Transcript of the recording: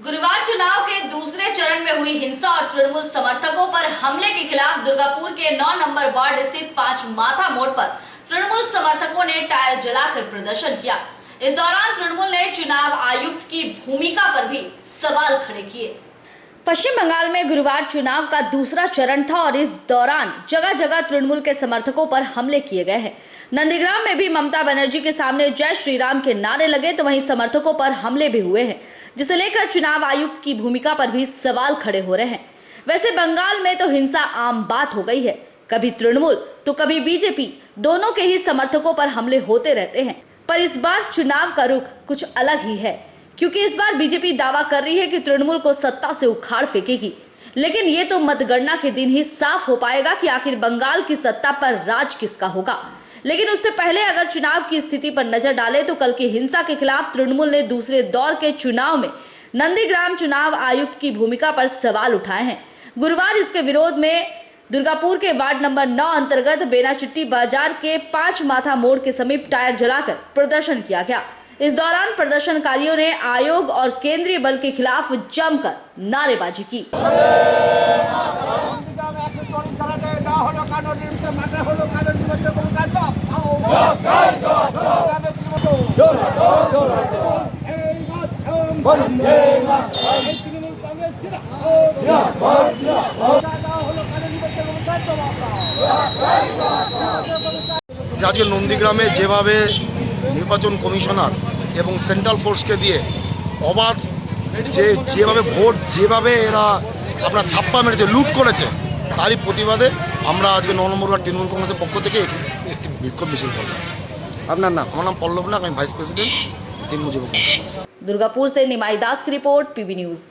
गुरुवार चुनाव के दूसरे चरण में हुई हिंसा और तृणमूल समर्थकों पर हमले के खिलाफ दुर्गापुर के 9 नंबर वार्ड स्थित 5 माथा मोड़ पर तृणमूल समर्थकों ने टायर जलाकर प्रदर्शन किया। इस दौरान तृणमूल ने चुनाव आयुक्त की भूमिका पर भी सवाल खड़े किए। पश्चिम बंगाल में गुरुवार चुनाव का दूसरा चरण था और इस दौरान जगह जगह तृणमूल के समर्थकों पर हमले किए गए हैं। नंदीग्राम में भी ममता बनर्जी के सामने जय श्री राम के नारे लगे तो वहीं समर्थकों पर हमले भी हुए हैं, जिसे लेकर चुनाव आयुक्त की भूमिका पर भी सवाल खड़े हो रहे हैं। वैसे बंगाल में तो हिंसा आम बात हो गई है, कभी तृणमूल तो कभी बीजेपी, दोनों के ही समर्थकों पर हमले होते रहते हैं। पर इस बार चुनाव का रुख कुछ अलग ही है, क्योंकि इस बार बीजेपी दावा कर रही है कि तृणमूल को सत्ता से उखाड़ फेंकेगी। लेकिन ये तो मतगणना के दिन ही साफ हो पाएगा कि आखिर बंगाल की सत्ता पर राज किसका होगा। लेकिन उससे पहले अगर चुनाव की स्थिति पर नजर डालें तो कल की हिंसा के खिलाफ तृणमूल ने दूसरे दौर के चुनाव में नंदीग्राम चुनाव आयुक्त की भूमिका पर सवाल उठाए हैं। गुरुवार इसके विरोध में दुर्गापुर के वार्ड नंबर 9 अंतर्गत बेनाचिट्टी बाजार के 5 माथा मोड़ के समीप टायर जलाकर प्रदर्शन किया गया। इस दौरान प्रदर्शनकारियों ने आयोग और केंद्रीय बल के खिलाफ जमकर नारेबाजी की। আজকে নন্দীগ্রামে যেভাবে নির্বাচন কমিশনার এবং সেন্ট্রাল ফোর্সকে দিয়ে অবাধ যেভাবে ভোট যেভাবে এরা আপনার ছাপ্পা মেরেছে, লুট করেছে, তারই প্রতিবাদে আমরা আজকে 9 নম্বর ওয়ার্ড তৃণমূল কংগ্রেসের পক্ষ থেকে একটি বিক্ষোভ মিছিল করলাম। আপনার নাম? আমার নাম পল্লব নাগ, আমি ভাইস প্রেসিডেন্ট তৃণমূল যুব কংগ্রেস। दुर्गापुर से निमाई दास की रिपोर्ट, पीबी न्यूज।